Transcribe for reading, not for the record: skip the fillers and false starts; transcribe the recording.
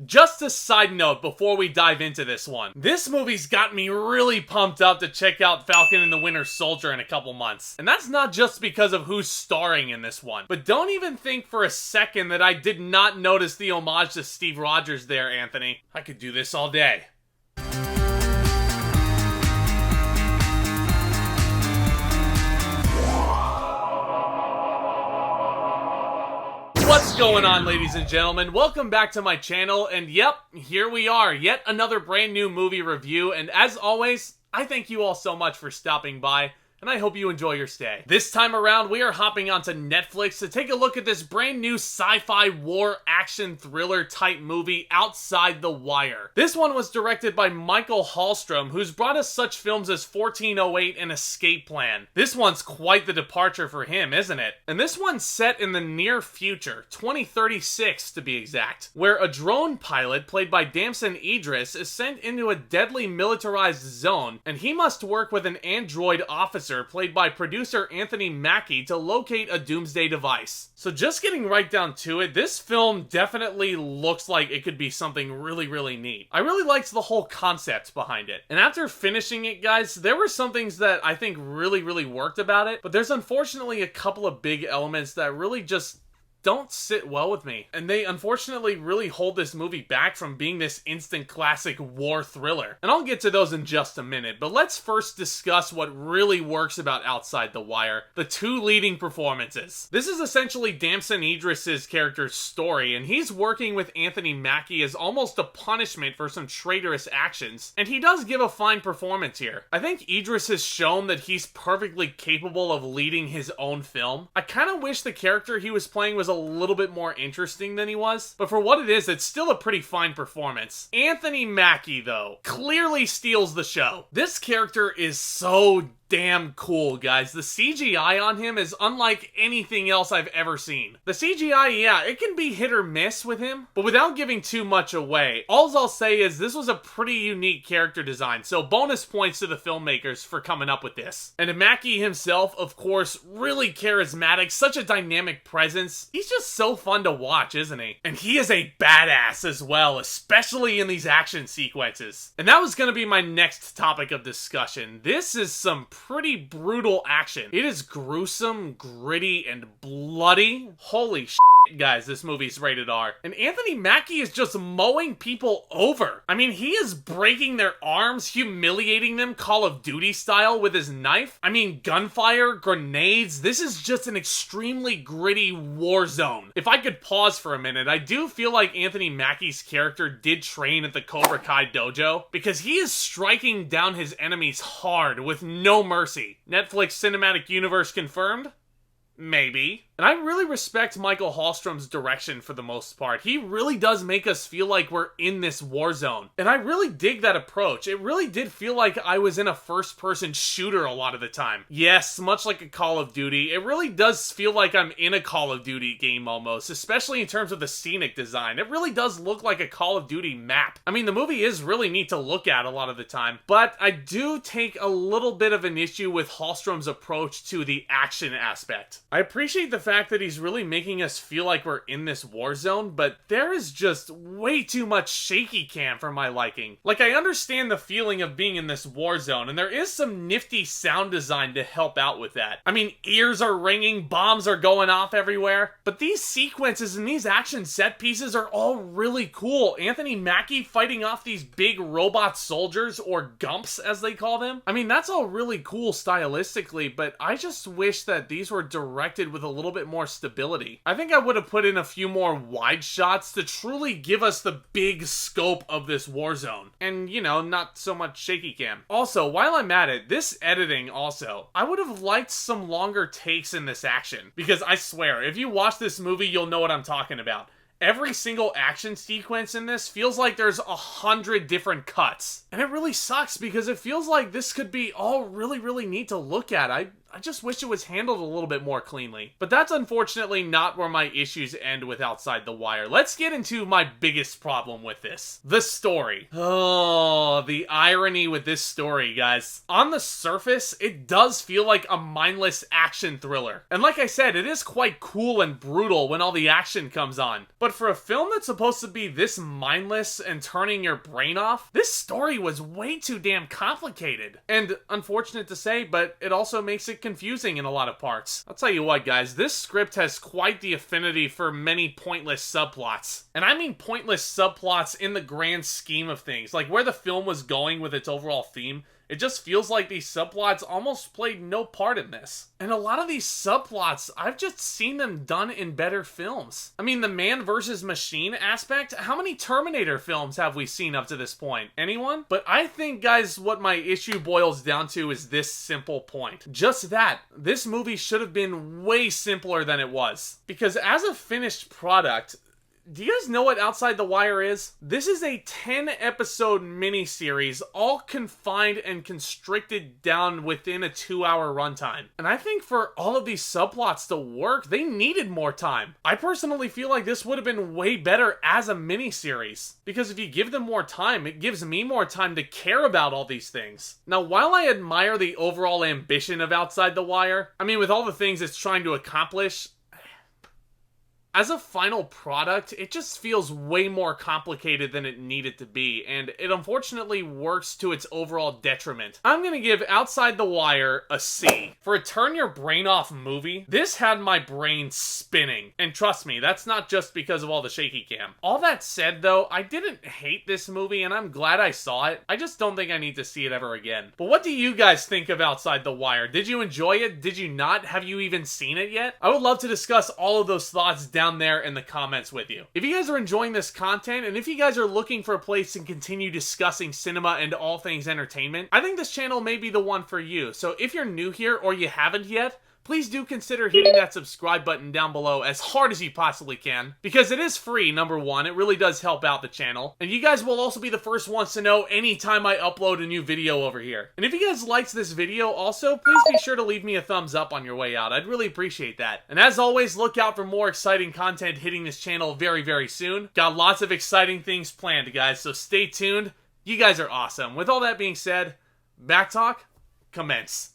Just a side note before we dive into this one. This movie's got me really pumped up to check out Falcon and the Winter Soldier in a couple months. And that's not just because of who's starring in this one. But don't even think for a second that I did not notice the homage to Steve Rogers there, Anthony. I could do this all day. What's going on, ladies and gentlemen? Welcome back to my channel, and yep, here we are, yet another brand new movie review, and as always, I thank you all so much for stopping by, and I hope you enjoy your stay. This time around, we are hopping onto Netflix to take a look at this brand new sci-fi war action thriller type movie, Outside the Wire. This one was directed by Mikael, who's brought us such films as 1408 and Escape Plan. This one's quite the departure for him, isn't it? And this one's set in the near future, 2036 to be exact, where a drone pilot played by Damson Idris is sent into a deadly militarized zone, and he must work with an android officer played by producer Mackie to locate a doomsday device. So just getting right down to it, this film definitely looks like it could be something really neat. I really liked the whole concept behind it. And after finishing it, guys, there were some things that I think really worked about it, but there's unfortunately a couple of big elements that really just don't sit well with me. And they unfortunately really hold this movie back from being this instant classic war thriller. And I'll get to those in just a minute, but let's first discuss what really works about Outside the Wire, the two leading performances. This is essentially Damson Idris's character's story, and he's working with Mackie as almost a punishment for some traitorous actions, and he does give a fine performance here. I think Idris has shown that he's perfectly capable of leading his own film. I kind of wish the character he was playing was a little bit more interesting than he was, but for what it is, it's still a pretty fine performance. Mackie, though, clearly steals the show. This character is so damn cool, guys. The CGI on him is unlike anything else I've ever seen. The CGI, yeah, it can be hit or miss with him, but without giving too much away, all I'll say is this was a pretty unique character design, so bonus points to the filmmakers for coming up with this. And Mackie himself, of course, really charismatic, such a dynamic presence. He's just so fun to watch, isn't he? And he is a badass as well, especially in these action sequences. And that was gonna be my next topic of discussion. This is some pretty brutal action. It is gruesome, gritty, and bloody. Holy shit, guys, this movie's rated R. And Mackie is just mowing people over. I mean, he is breaking their arms, humiliating them Call of Duty style with his knife. I mean, gunfire, grenades. This is just an extremely gritty war zone. If I could pause for a minute, I do feel like Mackie's character did train at the Cobra Kai dojo, because he is striking down his enemies hard with no mercy. Netflix Cinematic Universe confirmed? Maybe. And I really respect Mikael Håfström's direction for the most part. He really does make us feel like we're in this war zone. And I really dig that approach. It really did feel like I was in a first-person shooter a lot of the time. Yes, much like a Call of Duty, it really does feel like I'm in a Call of Duty game almost, especially in terms of the scenic design. It really does look like a Call of Duty map. I mean, the movie is really neat to look at a lot of the time, but I do take a little bit of an issue with Håfström's approach to the action aspect. I appreciate the fact that he's really making us feel like we're in this war zone, but there is just way too much shaky cam for my liking. Like, I understand the feeling of being in this war zone, and there is some nifty sound design to help out with that. I mean, ears are ringing, bombs are going off everywhere, but these sequences and these action set pieces are all really cool. Mackie fighting off these big robot soldiers, or Gumps as they call them. I mean, that's all really cool stylistically, but I just wish that these were directed with a little bit more stability. I think I would have put in a few more wide shots to truly give us the big scope of this war zone. And, you know, not so much shaky cam. Also, while I'm at it, this editing also, I would have liked some longer takes in this action. Because I swear, if you watch this movie, you'll know what I'm talking about. Every single action sequence in this feels like there's 100 different cuts. And it really sucks because it feels like this could be all really neat to look at. I just wish it was handled a little bit more cleanly. But that's unfortunately not where my issues end with Outside the Wire. Let's get into my biggest problem with this. The story. Oh, the irony with this story, guys. On the surface, it does feel like a mindless action thriller. And like I said, it is quite cool and brutal when all the action comes on. But for a film that's supposed to be this mindless and turning your brain off, this story was way too damn complicated. And unfortunate to say, but it also makes it confusing in a lot of parts. I'll tell you what, guys, this script has quite the affinity for many pointless subplots. And I mean pointless subplots in the grand scheme of things. Like where the film was going with its overall theme, it just feels like these subplots almost played no part in this. And a lot of these subplots, I've just seen them done in better films. I mean, the man versus machine aspect, how many Terminator films have we seen up to this point? Anyone? But I think, guys, what my issue boils down to is this simple point. Just that. This movie should have been way simpler than it was. Because as a finished product, do you guys know what Outside the Wire is? This is a 10-episode miniseries, all confined and constricted down within a 2-hour runtime. And I think for all of these subplots to work, they needed more time. I personally feel like this would have been way better as a miniseries. Because if you give them more time, it gives me more time to care about all these things. Now, while I admire the overall ambition of Outside the Wire, I mean, with all the things it's trying to accomplish, as a final product, it just feels way more complicated than it needed to be, and it unfortunately works to its overall detriment. I'm gonna give Outside the Wire a C. For a turn-your-brain-off movie, this had my brain spinning. And trust me, that's not just because of all the shaky cam. All that said, though, I didn't hate this movie, and I'm glad I saw it. I just don't think I need to see it ever again. But what do you guys think of Outside the Wire? Did you enjoy it? Did you not? Have you even seen it yet? I would love to discuss all of those thoughts down there in the comments with you. If you guys are enjoying this content, and if you guys are looking for a place to continue discussing cinema and all things entertainment, I think this channel may be the one for you. So if you're new here or you haven't yet, please do consider hitting that subscribe button down below as hard as you possibly can, because it is free, number one. It really does help out the channel. And you guys will also be the first ones to know anytime I upload a new video over here. And if you guys liked this video also, please be sure to leave me a thumbs up on your way out. I'd really appreciate that. And as always, look out for more exciting content hitting this channel very, very soon. Got lots of exciting things planned, guys, so stay tuned. You guys are awesome. With all that being said, back talk, commence.